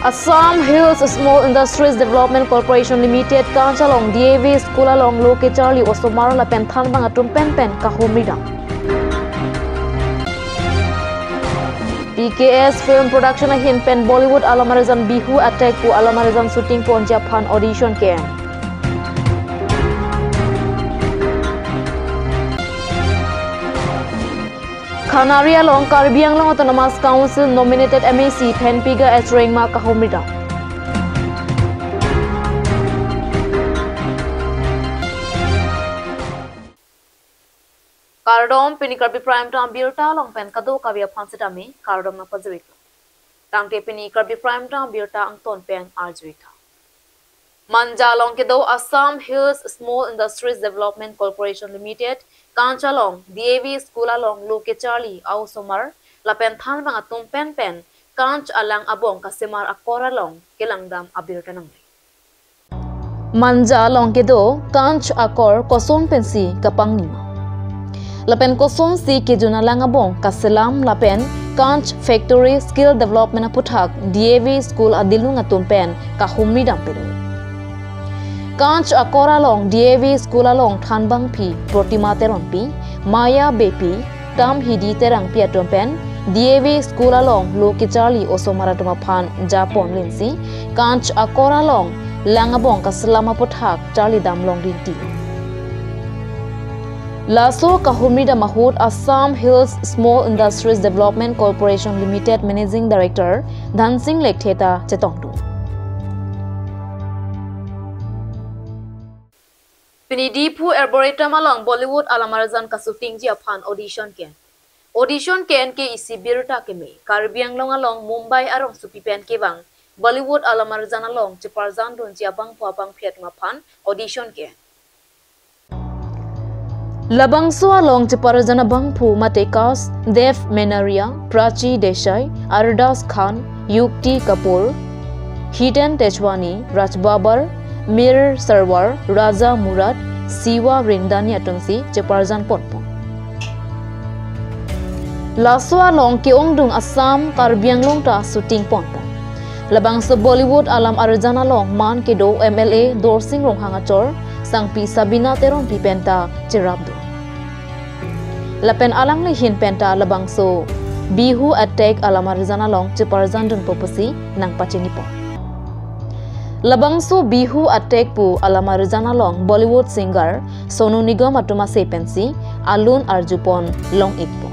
Assam Hills Small Industries Development Corporation Limited Kanchalong DAV School along Loke Charlie Osomar la penthan bang atum pen kahumida. PKS Film Production hin pen Bollywood Alamarizan Bihu attack ku Alamarizan shooting pon Japan audition camp. Khanaria long Karbi long Autonomous Council nominated MAC Penpiga as Rengma Kahomida. Kardom pini Karbi Prime Time Birta long pen kado kavia pansitami Kardom na pazwika. Tangte pini Karbi Prime Time Birta ang ton pen arjwika. Manja long kedo Assam Hills Small Industries Development Corporation Limited Kanchalong DAV School along Loke Charlie au somar la penthan bang atum pen kanch alang abong kasimar akora long kilangdam abirta nang Manja long kedo kanch akor koson pensi kapang nima lapen koson si kejuna lang abong kasilam lapen kanch factory skill development puthak DAV School adilung atum pen kahummi dam pedo Kanch akora long DAV School along Thanbang Pi Protima Terompi Maya Bepi Tam Hidi Terang Piatompen DAV School along Loke Charlie Osomaratuma Phan Japon Linsi Kanch akora long Langabong Kaslama Pothak Charlie Dam Long Rinti Laso Kahumida Mahud Assam Hills Small Industries Development Corporation Limited Managing Director Dhansing Lektheta Chetongdu Pinidipu Arboretum along Bollywood Alamarazan Kasuting Japan audition ken. Audition ken ke isi birta ke me. Karbiang long along Mumbai arong supipen ke bang. Bollywood Alamarazan along Ciparzan don Jabang Puabang Piat Mapan audition ken. Labang so along Ciparzan abang pu matekas Dev Menaria, Prachi Desai, Ardas Khan, Yukti Kapoor, Hiten Tejwani, Raj Babar, Mir Sarwar, Raja Murad, Siwa Rindani Atungsi, Ciparzan Ponpon. Laswa long Keongdung Assam Karbiang long ta shooting Ponpon. Labang sa Bollywood alam Arjana long man kedo MLA Dorsing rong hangachor sangpi Sabina terong pipenta Cirabdo. Lapen alang lihin penta labang so Bihu attack alam Arjana long Ciparzan dun popasi nang pachinipon. Labangso Bihu attack pu Alamarizana long Bollywood singer Sonu Nigam atuma sepensi Alun Arjupon long ikpo.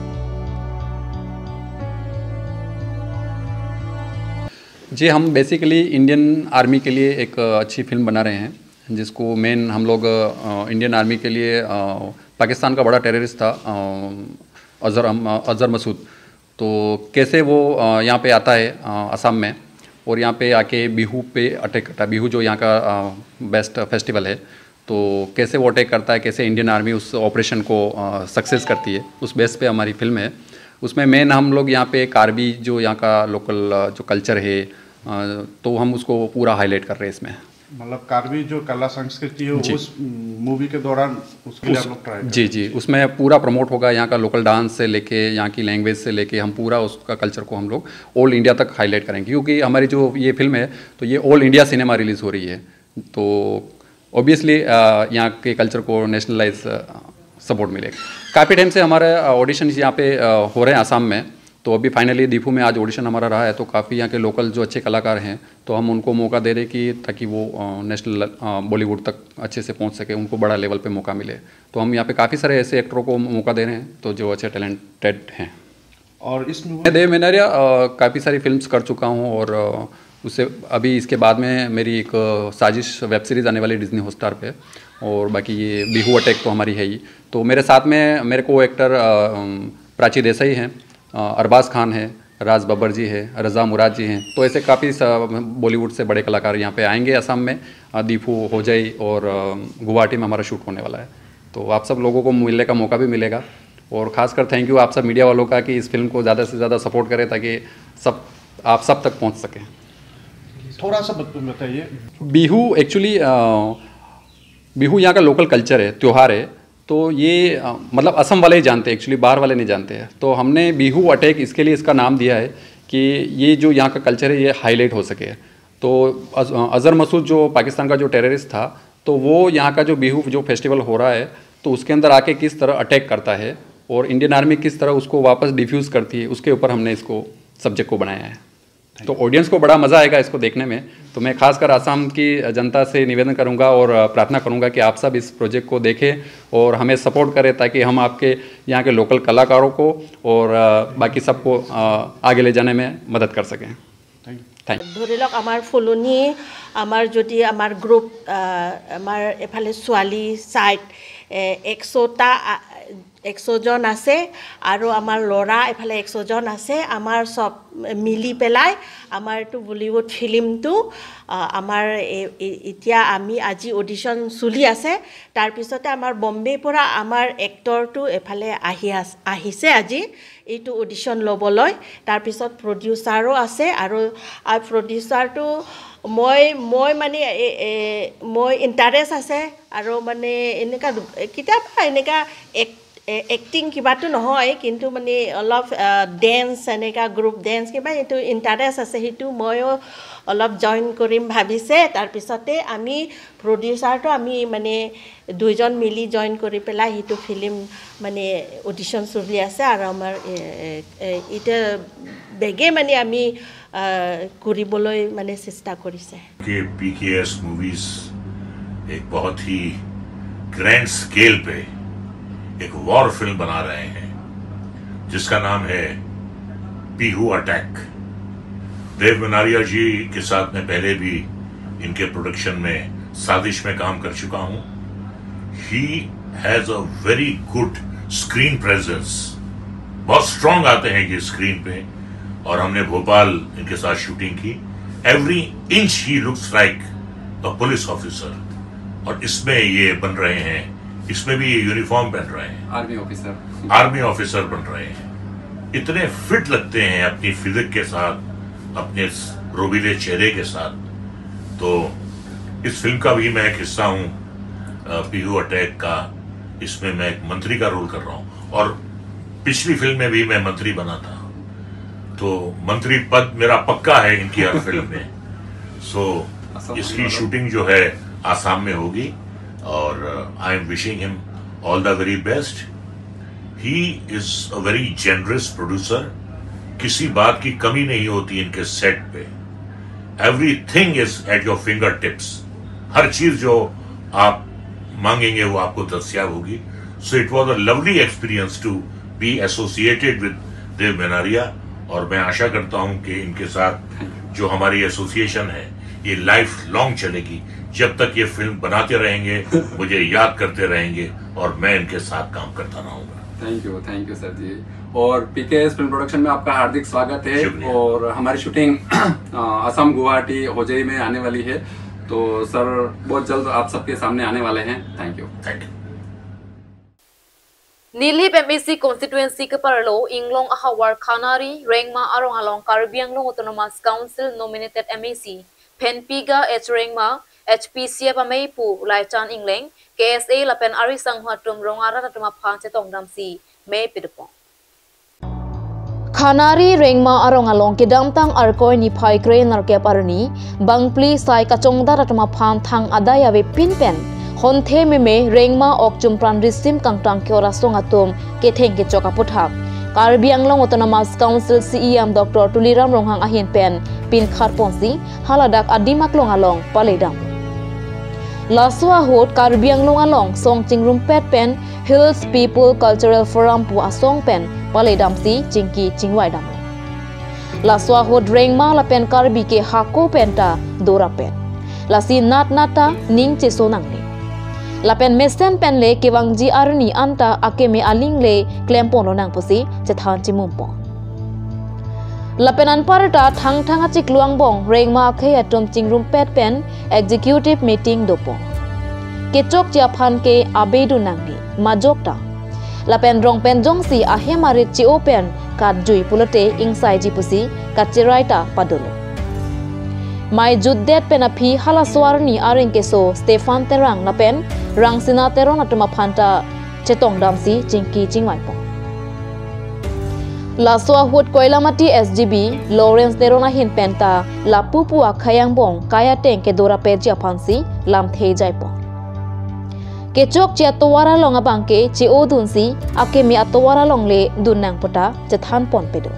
जी हम basically Indian army के लिए एक अच्छी film बना रहे हैं जिसको main हम लोग इंडियन आर्मी के लिए पाकिस्तान का बड़ा टेररिस्ट था अजहर मसूद तो कैसे वो यहाँ पे आता है असम में और यहाँ पे आके बिहू पे अटैक करता है। बिहू जो यहाँ का बेस्ट फेस्टिवल है तो कैसे वो अटैक करता है, कैसे इंडियन आर्मी उस ऑपरेशन को सक्सेस करती है, उस बेस पे हमारी फिल्म है। उसमें मेन हम लोग यहाँ पे कार्बी जो यहाँ का लोकल जो कल्चर है तो हम उसको पूरा हाईलाइट कर रहे हैं इसमें। मतलब कार्बी जो कला संस्कृति है उस मूवी के दौरान उसके लिए आप लोग ट्राई जी उसमें पूरा प्रमोट होगा। यहाँ का लोकल डांस से लेके यहाँ की लैंग्वेज से लेके हम पूरा उसका कल्चर को हम लोग ऑल इंडिया तक हाईलाइट करेंगे क्योंकि हमारी जो ये फिल्म है तो ये ऑल इंडिया सिनेमा रिलीज़ हो रही है तो ऑब्वियसली यहाँ के कल्चर को नेशनलाइज सपोर्ट मिलेगा। काफ़ी टाइम से हमारे ऑडिशन यहाँ पे हो रहे हैं आसाम में तो अभी फाइनली दीपू में आज ऑडिशन हमारा रहा है तो काफ़ी यहाँ के लोकल जो अच्छे कलाकार हैं तो हम उनको मौका दे रहे कि ताकि वो नेशनल बॉलीवुड तक अच्छे से पहुँच सके, उनको बड़ा लेवल पे मौका मिले। तो हम यहाँ पे काफ़ी सारे ऐसे एक्टरों को मौका दे रहे हैं तो जो अच्छे टैलेंटेड हैं। और इसमें मैं देव मेनरिया काफ़ी सारी फिल्म्स कर चुका हूँ और उससे अभी इसके बाद में मेरी एक साजिश वेब सीरीज़ आने वाली डिज्नी हॉटस्टार पे और बाकी ये बिहू अटैक तो हमारी है ही। तो मेरे साथ में मेरे को एक्टर प्राची देसाई हैं, अरबाज खान है, राज बब्बर जी है, रज़ा मुराद जी हैं। तो ऐसे काफ़ी बॉलीवुड से बड़े कलाकार यहाँ पे आएंगे असम में। दीपू हो जाए और गुवाहाटी में हमारा शूट होने वाला है तो आप सब लोगों को मिलने का मौका भी मिलेगा। और ख़ासकर थैंक यू आप सब मीडिया वालों का कि इस फिल्म को ज़्यादा से ज़्यादा सपोर्ट करें ताकि आप सब तक पहुँच सकें। थोड़ा सा बताइए। बिहू एक्चुअली बिहू यहाँ का लोकल कल्चर है, त्यौहार है तो ये मतलब असम वाले ही जानते हैं एक्चुअली, बाहर वाले नहीं जानते हैं। तो हमने बिहू अटैक इसके लिए इसका नाम दिया है कि ये जो यहाँ का कल्चर है ये हाईलाइट हो सके। तो अज़हर मसूद जो पाकिस्तान का जो टेररिस्ट था, तो वो यहाँ का जो बिहू जो फेस्टिवल हो रहा है तो उसके अंदर आके किस तरह अटैक करता है और इंडियन आर्मी किस तरह उसको वापस डिफ्यूज़ करती है, उसके ऊपर हमने इसको सब्जेक्ट को बनाया है। तो ऑडियंस को बड़ा मज़ा आएगा इसको देखने में। तो मैं खासकर आसाम की जनता से निवेदन करूंगा और प्रार्थना करूंगा कि आप सब इस प्रोजेक्ट को देखें और हमें सपोर्ट करें, ताकि हम आपके यहाँ के लोकल कलाकारों को और बाकी सबको आगे ले जाने में मदद कर सकें। Thank you. धरि लওক आमार फुलनी आमार जदि आमार ग्रुप आमार एफाले स्वाली साइड 100 জন আছে আৰু আমাৰ ল'ৰা এফালে 100 জন আছে। আমাৰ সব মিলি পেলাই আমাৰ এইটো বলিউড ফিল্মটো আমাৰ এতিয়া আমি আজি অডিশ্যন চলি আছে। তাৰপিছতে আমাৰ বম্বেৰ পৰা আমাৰ এক্টৰটো এফালে আহিছে আজি এইটো অডিশ্যন ল'বলৈ। তাৰপিছত প্ৰডিউচাৰো আছে আৰু প্ৰডিউচাৰটো মই মানে মই ইণ্টাৰেষ্ট আছে আৰু মানে এনেকা কিতাবা এনেকা এক্টিং কিবাটো নহয়, কিন্তু মানে অলপ ডেন্স এনেকা গ্ৰুপ ডেন্স কিবা এইটো ইণ্টাৰেষ্ট আছে, সেইটো ময়ো অলপ জইন কৰিম ভাবিছে। তাৰপিছতে আমি প্ৰডিউচাৰটো আমি মানে দুইজন মিলি জইন কৰি পেলাই সেইটো ফিল্ম মানে অডিশ্যন চলি আছে আৰু আমাৰ এতিয়া বেগে মানে আমি কৰিবলৈ মানে চেষ্টা কৰিছে। PKS मूवीज एक बहुत ही ग्रैंड स्केल पे एक वॉर फिल्म बना रहे हैं जिसका नाम है पीहू अटैक। देव मनारिया जी के साथ मैं पहले भी इनके प्रोडक्शन में साजिश में काम कर चुका हूं। He has a very good screen presence, बहुत स्ट्रांग आते हैं ये स्क्रीन पे। और हमने भोपाल इनके साथ शूटिंग की। Every inch he looks like a police officer. और इसमें ये बन रहे हैं, इसमें भी ये यूनिफॉर्म पहन रहे हैं, आर्मी ऑफिसर बन रहे हैं। इतने फिट लगते हैं अपनी फिजिक के साथ, अपने रोबीले चेहरे के साथ। तो इस फिल्म का भी मैं एक हिस्सा हूं, पीहू अटैक का। इसमें मैं एक मंत्री का रोल कर रहा हूं और पिछली फिल्म में भी मैं मंत्री बना था, तो मंत्री पद मेरा पक्का है इनकी हर फिल्म में। सो इसकी शूटिंग जो है आसाम में होगी और I am wishing him all the very best. He is a very generous producer, किसी बात की कमी नहीं होती इनके सेट पे। Everything is at your fingertips, हर चीज जो आप मांगेंगे वो आपको दस्तयाब होगी। So it was a lovely experience to be associated with Dev Manaria. और मैं आशा करता हूं कि इनके साथ जो हमारी एसोसिएशन है ये लाइफ लॉन्ग चलेगी। जब तक ये फिल्म बनाते रहेंगे मुझे याद करते रहेंगे और मैं इनके साथ काम करता रहूंगा। थैंक यू सर जी। और पीकेएस फिल्म प्रोडक्शन में आपका हार्दिक स्वागत है। और हमारी शूटिंग असम गुवाहाटी होजई में आने वाली है, तो सर बहुत जल्द आप सबके सामने आने वाले हैं। Thank you. नीली पेमेसी कॉन्स्टिट्यूएंसी के परलो इंगलोंग अहावर खानारी रेंगमा अरोंग अलोंग Karbi Anglong autonomous council nominated MAC फेनपीगा H Rengma HPCF ameipu laichan ingling KSA lapen ari sanghwa tum rongara tatuma phanche tongdamsi me pidpong Khanari rengma arong along ke damtang arkoi ni phai kre narke parni bangpli sai kachongda tatuma phan thang adaya ve pinpen honthe me rengma okchum pran risim kangtang ke orasong atum ke thengke choka puthak Karbi Anglong Autonomous Council CEM Dr. Tuliram Ronghang ahin pen pin kharponsi haladak adimaklong along paledam Laswa hot Karbi Anglong along song chingrum pet pen Hills People Cultural Forum pu asong pen paledam si chingki chingwai dam Laswa hot rengma la pen Karbi ke hako penta dora pen Lasi nat nata ning che sonang ni Lapen mesen pen le kewangji arni anta akeme aling le klempono nang posi chethan chimumpo Lapen anparta thang thang achik luangbong rengma khe atom chingrum pet pen executive meeting dopo Kechok chiaphan ke abedu nangni majokta Lapen rong pen jongsi ahemari chi open kat jui pulote ingsai ji pusi kachiraita padolo Mai juddet penapi hala swarni aring keso Stefan terang lapen rang sina teron atuma phanta chetong damsi chingki chingwai po Laswa hut Koilamati SGB Lawrence Neronahin Penta La Pupua Khayang Bong Kaya Teng ke Dora Peja Pansi Lam Thei Jaipong Kechok Chia Tawara Long Abangke Chi Odunsi Ake Mi Atawara Long Le Dunang Pota Jathan Pon Pedo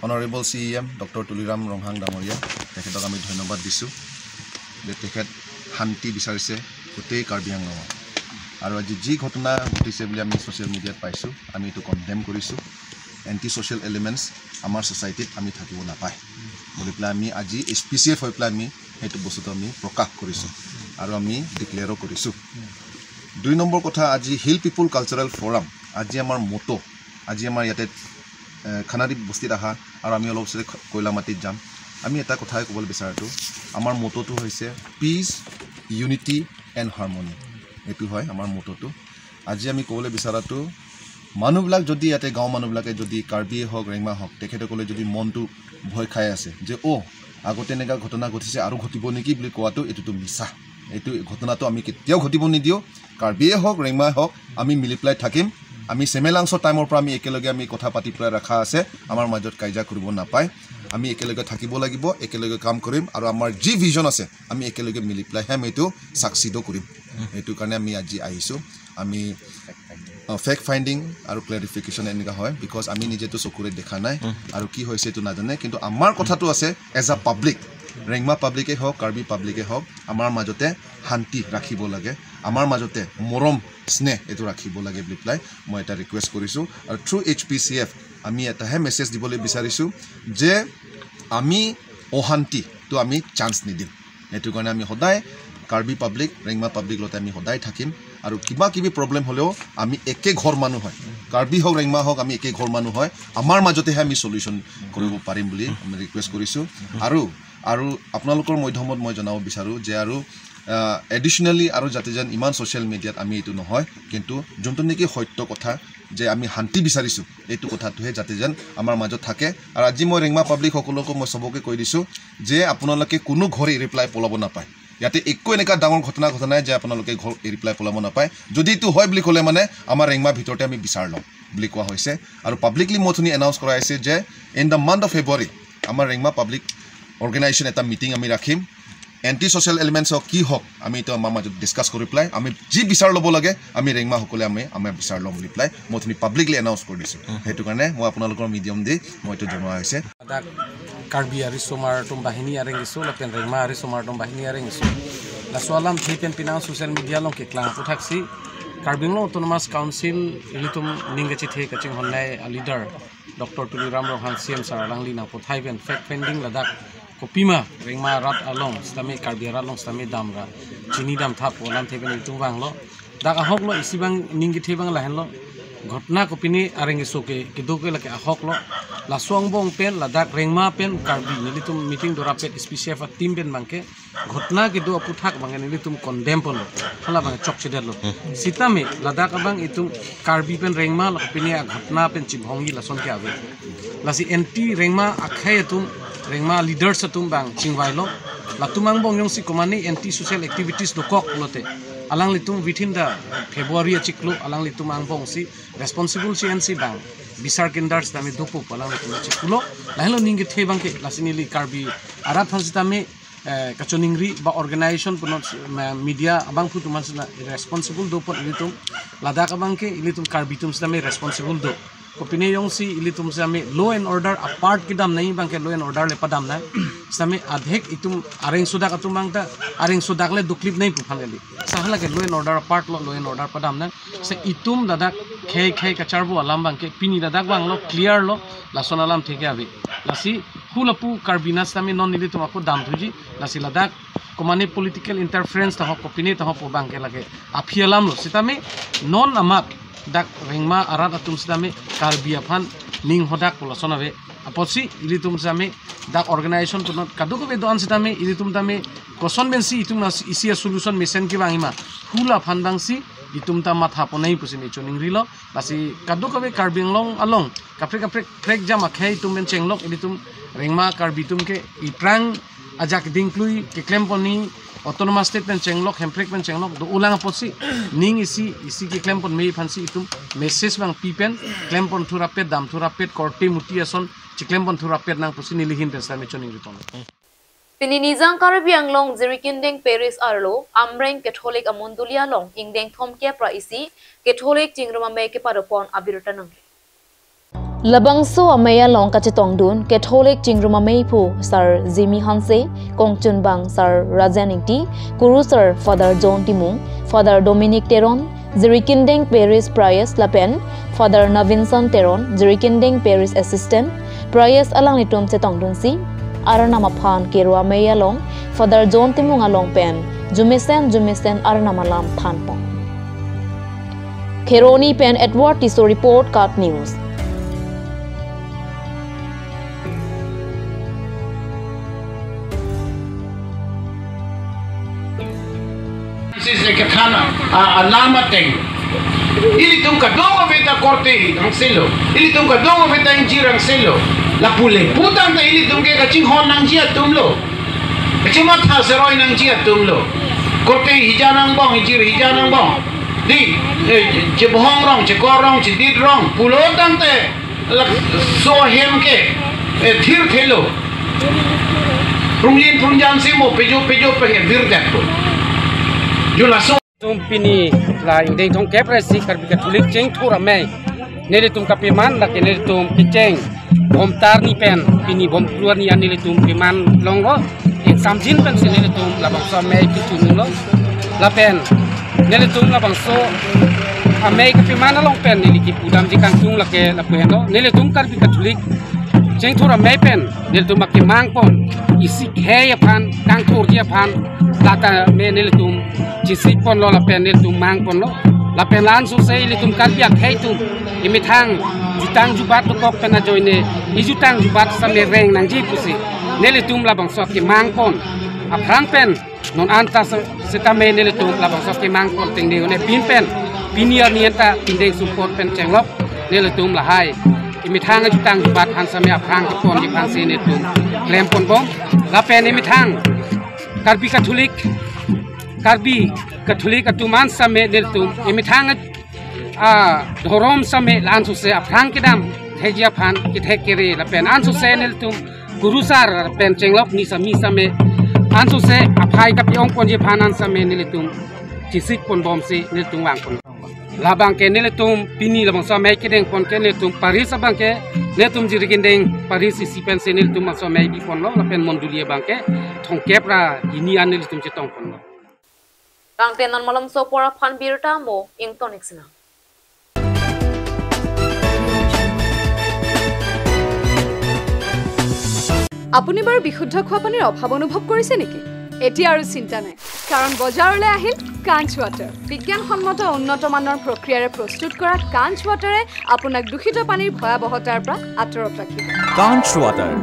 Honorable CEM Dr. Tuliram Ronghang Damoria তেখেতক আমি ধন্যবাদ দিছো যে তেখেত শান্তি বিচাৰিছে গোটেই কাৰ্বি আংলঙত আৰু আজি যি ঘটনা ঘটিছে বুলি আমি সোশ্যাল মিডিয়াত পাইছো আমি এটো কনডেম কৰিছো এন্টি সোশ্যাল এলিমেন্টস আমাৰ সোসাইটিত আমি থাকিব নাপায় বুলি প্লা আমি আজি SPCF হৈ প্লা আমি হেতু বস্তুটো আমি প্ৰকাশ কৰিছো আৰু আমি ডিক্লেয়াৰো কৰিছো 2 নম্বৰ কথা আজি হিল পিপল কালচাৰাল ফোৰাম আজি আমাৰ মোটো আজি আমাৰ ইয়াতে খানাদি বস্তিত আহা আৰু আমি অলপ সৰে কয়লামাটিত যাম আমি এটা কথাই ক'বলৈ বিচাৰটো আমাৰ মোটোটো হৈছে পিস ইউনিটি এণ্ড হাৰমনি এটো হয় আমাৰ মোটোটো আজি আমি ক'বলৈ বিচাৰাটো মানুহবিলাক যদি ইয়াতে গাঁও মানুহবিলাকে যদি কাৰ্বি হওক ৰেংমা হওক তেখেতসকলে যদি মনটো ভয় খাই আছে যে আগতে এনেকা ঘটনা ঘটিছে আৰু ঘটিব নেকি বুলি কোৱাটো এটোটো মিছা এটো ঘটনাটো আমি কেতিয়াও ঘটিব নিদিও কাৰ্বিয়ে হওক ৰেংমা হওক আমি মিলি প্লাই থাকিম আমি সেমেলাংছৰ টাইমৰ পৰা আমি একেলগে আমি কথা পাতি প্ৰাই ৰাখা আছে আমাৰ মাজত কাইজা কৰিব নাপায় আমি একেলগে থাকিব লাগিব একেলগে কাম কৰিম আৰু আমাৰ যি ভিজন আছে আমি একেলগে মিলি প্লাই হেম এটো সাকসিদ কৰিম এটো কাৰণে আমি আজি আহিছো আমি ফেক ফাইন্ডিং আৰু ক্লাৰিফিকেশন এনেকা হয় বিকজ আমি নিজেটো চকুৰে দেখা নাই আৰু কি হৈছে এটো নাজানে কিন্তু আমাৰ কথাটো আছে এজ আ পাব্লিক ৰেংমা পাব্লিকে হওক কাৰ্বি পাব্লিকে হওক আমাৰ মাজতে শান্তি ৰাখিব লাগে আমাৰ মাজতে মৰম স্নেহ এটো ৰাখিব লাগে বুলি প্লাই মই এটা ৰিকুৱেষ্ট কৰিছো আৰু থ্ৰু HPCF আমি এটা হে মেছেজ দিবলৈ বিচাৰিছো যে আমি অশান্তি তো আমি চান্স নিদিম এটো কাৰণে আমি সদায় কাৰ্বি পাব্লিক ৰেংমা পাব্লিক লতে আমি সদায় থাকিম আৰু কিবা কিবি প্ৰবলেম হলেও আমি একে ঘৰ মানুহ হয় কাৰ্বি হওক ৰেংমা হওক আমি একে ঘৰ মানুহ হয় আমাৰ মাজতে আমি সলিউশন কৰিব পাৰিম বুলি আমি ৰিকুৱেষ্ট কৰিছো আৰু আপোনালোকৰ মাধ্যমত মই জনাব বিচাৰো যে আৰু এডিশনালি আৰু জাতিজন ইমান সোশ্যাল মিডিয়াত আমি এটো নহয় কিন্তু যোনটো নেকি সত্য কথা যে আমি শান্তি বিচাৰিছো এইটো কথাটোহে জাতিজন আমাৰ মাজত থাকে আৰু আজি মই ৰেংমা পাব্লিক সকলক মই সবকে কৈ দিছো যে আপোনালোকে কোনো ঘৰে ৰিপ্লাই পলাব নাপায় ইয়াতে একো এনেকা ডাঙৰ ঘটনা ঘটনাই যে আপোনালোকে ঘৰ ৰিপ্লাই পলাব নাপায় যদি ইটো হয় বুলি ক'লে মানে আমাৰ ৰেংমা ভিতৰতে আমি বিচাৰ লম বুলি কোৱা হৈছে আৰু পাব্লিকলি মথনি এনাউন্স কৰা হৈছে যে in the month of February আমাৰ ৰেংমা পাব্লিক অৰ্গানাইজেশ্যন এটা মিটিং আমি ৰাখিম এন্টি সোশ্যাল এলিমেন্টস কি হওক আমি তো আমাৰ মাজত ডিসকাস কৰি প্লাই আমি যি বিচাৰ লব লাগে আমি ৰেংমা সকলে আমি বিচাৰ লম বুলি প্লাই মথনি পাব্লিকলি এনাউন্স কৰি দিছো হেতু কাৰণে মই আপোনালোকৰ মিডিয়াম দি মই তো জনোৱা হৈছে Karbi ari somar tum bahini areng isu lapen Rengma ari somar tum bahini areng isu la soalam thipen pinang social media long ke klang puthaksi Karbi lo autonomous council ilitum ningachi the kaching honnai leader Dr. Tuliram Ronghang CM saralangli na puthaiben fact finding ladak kopima Rengma rat along stame Karbi rat long stame damra chini dam thap olam theben itung banglo dak ahok lo isibang ningi thebang lahen lo ঘটনা কপিনি আরেঙ্গে সোকে কিদোকে লাগে আহকলো লাসোং বং পেন লাদাক রেংমা পেন কার্বি নিলিতুম মিটিং দরা পেট স্পেশিয়াল টিম পেন বাংকে ঘটনা কিদো আপুথাক বাংকে নিলিতুম কন্ডেম পন হলা বাংকে চকচিডাল সিতামে লাদাক বাং ইতুম কার্বি পেন রেংমা কপিনি ঘটনা পেন চিভঙ্গি লাসন কে আবে লাসি এন্টি রেংমা আখায় তুম রেংমা লিডার্স তুম বাং চিংवाइलो লাতুমাং বং yong si komani anti social activities dokok lote alang litum within the February achiklu alang litum angbong si responsible CNC bang bisar kinders tami dopu alang litum achikulo lahelo ningi thebang ke lasinili Karbi arat hansitame kachoningri ba organization punot media abang pu tuman responsible do pon litum ladak abang ke litum Karbi tum sitame responsible do kopine yong si ilitum same law and order apart kidam nahi bang ke law and order le padam na same adhek itum areng sudak atum bang ta areng sudak le duklip nahi pufan gali sahala ke law and order apart law and order padam na se itum dadak khei kacharbu alam bang ke pini dadak bang lo clear lo lason alam theke abi lasi hulapu Karbina same non ilitum ako dam thuji lasi ladak komani political interference ta hok kopine ta hok bang ke lage aphialam lo sitame non amak dak Rengma arat atum sidame Karbi afan ning hodak polasonabe aposi ilitum same dak organization punot kaduk be doan sidame ilitum tame koson bensi itum isia solution mission ki bangima hula fan bangsi itum ta matha ponai pusini choning rilo lasi kaduk be Karbi long along kapre frek jam akhai tum ben chenglok ilitum Rengma Karbi tum ke iprang ajak dingklui ke claim pon ni autonomous state pen chenglok hemprek pen chenglok do ulang posi ning isi ke claim pon mei phansi itum message bang pipen claim pon thura pet dam thura pet korti muti ason chiklem pon thura pet nang posi nilihin pensa me choning riton Pini nizang Karbi anglong zirikindeng Paris arlo amreng Catholic amondulia long ingdeng thomke pra isi Catholic jingruma me ke paropon abirta nang Labangso amaya long kachitong dun Catholic jingruma me phu sir Jimmy Hanse kongchun bang sir Rajaningti Guru sir Father John Timung Father Dominic Teron zirikindeng Paris Prius Lapen Father Navinson Teron zirikindeng Paris assistant Prius alang nitum chetong dun si Aranama Phan Kerwa Meyalong, Father John Timung Along Pen, Jumisen Aranamalam Thanpong. Keroni Pen Edward Tiso Report Card News. This is a katana, alama teng. Ili tum ka dongo veta korte ang selo. Ili tum ka dongo veta injirang selo. La pule putang ta ili tum ke kaching hon nang jia tumlo. Kachima tha seroi nang jia tumlo. Korte hijanang bong hijir hijanang bong. Di je bohong rong je kor rong je dit rong pulo tang te la so hem ke thir thelo. Prungin prungjang se mo pejo pe vir dak ko. Jula so tum pini la ingdeng thong kep resi Karbi Catholic cheng thura me nele tum kapiman la ke nele tum kicheng bom tar ni pen pini bom keluar ni anile tum piman longro in samjin pen se nele tum la bangso me kitu lo la pen nele tum la bangso ame kapiman long pen nele ki pudam ji kangtung la ke la peno nele tum Karbi Catholic cheng thura me pen nele tum ki mang pon isi khe phan kang thur ji phan lata me nele tum jisik pon lo la pen nele tum mang pon lo la pen lan su se nele tum Karbi khai tum imi thang jutang jubat kok pena joine ijutang jubat same reng nang ji pusi nele tum la bang sok ki mang pon a phrang pen non anta setame nele tum la bang sok ki mang pon ting de ne pin pen pinier nienta pindeng support pen chenglop nele tum la hai imi thang jutang jubat han same a phrang ki pon ki phan se ne tum klem pon bom la pen imi thang Karbi Catholic atuman same nele tum imi thang dhorom same lansu se aphrang kidam thejia phan ki thekere la pen ansu se nel tum guru sar pen chenglop ni sami same ansu se aphai ka piong pon je phanan same nel tum tisik pon bom se nel tum wang pon la bang ke nel tum pini la bang same ki deng pon ke nel tum Paris bang ke nel tum jirigin deng Paris si pen se nel tum same bi pon lo la pen mondulia bang ke thong kepra ini an nel tum chetong pon lo Kang tenan malam so pora phan birta mo ingtonixna আপুনি বাৰু বিশুদ্ধ খোৱা পানীৰ অভাৱ অনুভৱ কৰিছে নেকি এতিয়া আৰু চিন্তা নাই কাৰণ বজাৰলৈ আহিল কাঞ্চ ৱাটাৰ বিজ্ঞানসন্মত উন্নত মানৰ প্ৰক্ৰিয়াৰে প্ৰস্তুত কৰা কাঞ্চ ৱাটাৰে আপোনাক দূষিত পানীৰ ভয়াৱহতাৰ পৰা আঁতৰত ৰাখিব কাঞ্চ water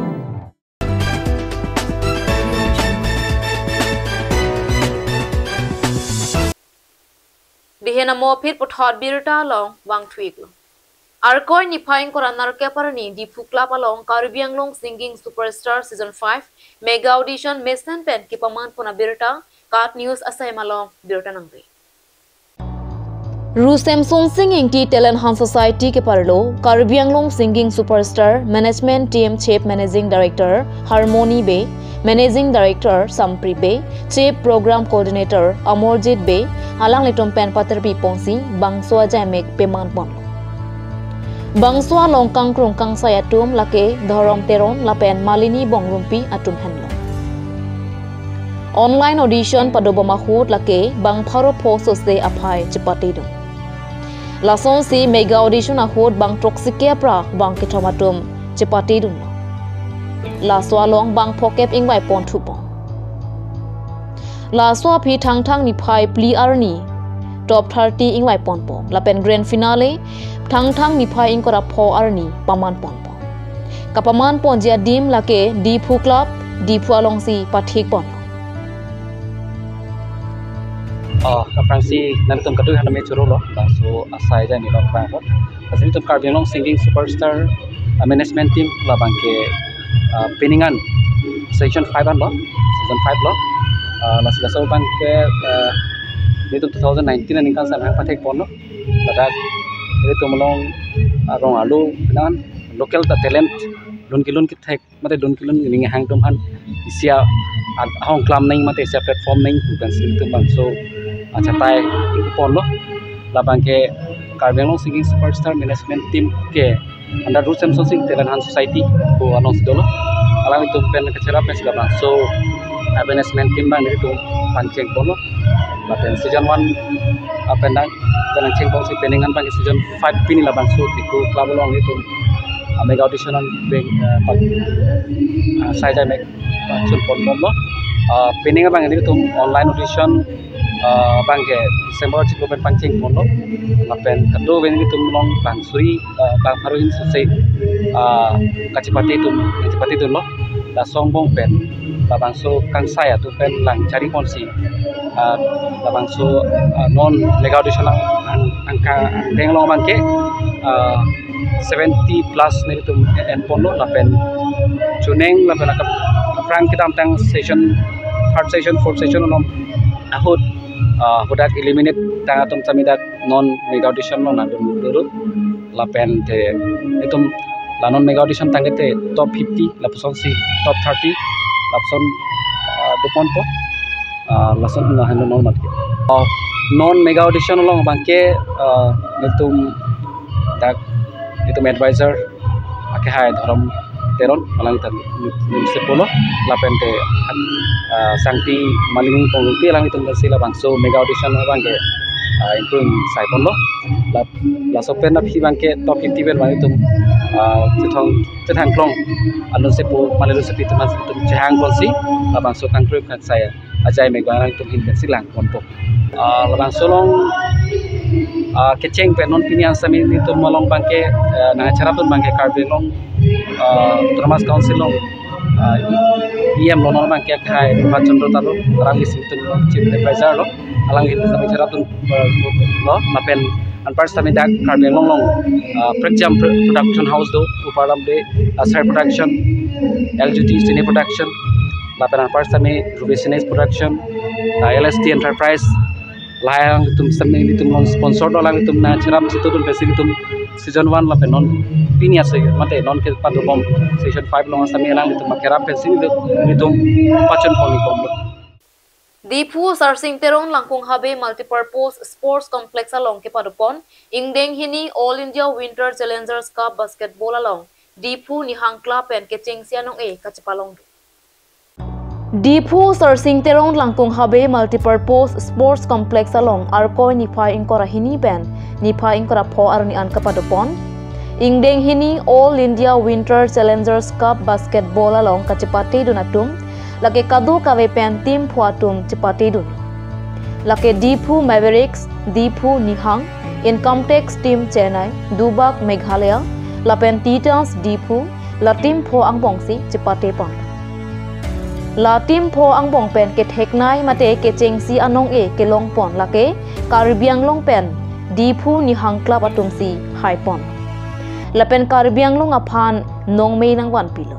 Bihena mo phit puthot birta long wang thuik lo Arkoi ni phaing koranar ke parani di phukla palong Karbi anglong singing superstar season 5 mega audition mesan pen ki paman pona birta kat news asai malong birta nangri Ru Samsung singing ti talent han society ke parlo Karbi anglong singing superstar management team chief managing director Harmony Be managing director Sampri Be chief program coordinator Amorjit Be halang letom pen pater pi pongsi bangswa jamek peman pon Bangswa longkang krongkang sayatum lake dhorom teron lapen malini bongrumpi atum henlo Online audition padobama hut lake bang pharo phoso se aphai chipati dum Lason si mega audition ahut bang toxic pra bang kitomatum chipati dum Laswa long bang phokep ingwai pon thupo Laswa phi thang ni phai pli arni top 30 ingwai pon po lapen grand finale thang ni phai ingkora pho arni paman pon po kapaman pon jia dim lake di phu club di phu along si pathik pon kaprangsi nantum kadu haname churo lo so asai ja ni lo pra ko asini tum Karbi singing superstar management team labang ke peningan season 5 lo season 5 lo la so bang ke itu 2019 ni kan sama pathek pon lo tada itu melong rong alu nan local ta talent don kilon ki thek mate don kilon ni hang tum han isia hong klam nai mate isia platform nai bukan sim bang so acha tai pon lo la bang ke Karbi singing superstar management team ke under rules and sing talent society ko announce dolo alang itu pen kecera pen sila bang so management team bang itu pancing polo la pen season 1 apa nang dan ceng pon si peningan bang season 5 pini la bang so itu club long itu mega audition on bang saya mek sun pon lo peningan bang itu online audition bang ke Desember cikgu pen pancing pon lo la pen kado ben itu long bang suri bang haruin susai kacipati itu lo la songbong pen la bang so kang saya tu pen lang cari ponsi la bang so non mega audition angka deng lo bang ke 70 plus ni tu en pon lo la pen chuneng la pen ka prang kita tang session third session fourth session lo ahut hudak eliminate tang atom samidak non mega audition lo na dulu la pen te itu la non mega audition tangete top 50 la person si top 30 la person dupon po la son na hando normal ke non mega audition long bangke nitum dak itu advisor ake hai dharam teron alang tan se polo la pente sangti maling pongti alang itu sila bangso mega audition bangke itu sai polo la sopen na phi bangke top 50 ber bang itu cethang klong alun sepo malelu sepi teman itu cehang konsi abang so kang trip saya ajai megara itu hin silang konpo labang solong keceng pe non pinian sami itu molong bangke na acara pun bangke Karbi long termas council long IM lonon bangke khai Chandra talo rang isitu chief advisor lo alang itu sami acara pun lo mapen anpar sami dak Karbi long Prejam production house do upalam de asar production LGT cine production lapan anpar sami Ruby Cine production LST enterprise layang itu sami itu sponsor do lang itu na cerap situ tu besi itu season 1 lapan non pinia se mate non ke padu bom season 5 long sami lang itu makera pensi itu pacon poni bom Dipu Sarsing Terong Langkung Habe Multipurpose Sports Complex along ke padupon Ingdeng hini All India Winter Challengers Cup Basketball along Dipu Nihang Club and Keching Sianong Kachipalong Dipu Sarsing Terong Langkung Habe Multipurpose Sports Complex along Arko Nipa Inkora hini ben Nipa Inkora po arni an kapadupon Ingdeng hini All India Winter Challengers Cup Basketball along Kachipati Dunatum lake kadu kawe pen tim phuatum chipati dun lake Dipu Mavericks Dipu Nihang Income Tax Team Chennai Dubak Meghalaya lapen Titans Dipu la tim pho angbongsi chipati pon la tim pho angbong pen ke theknai mate ke chengsi anong ke long pon lake Karbiang long pen Dipu Nihang Club atumsi hai pon lapen Karbiang long aphan nong mei nang wan pilo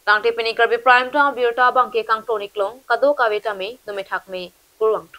Tangte pini Karbi Prime Time Birta Bangke Kang Toniklong Kado Kawetame Numethakme Kurwang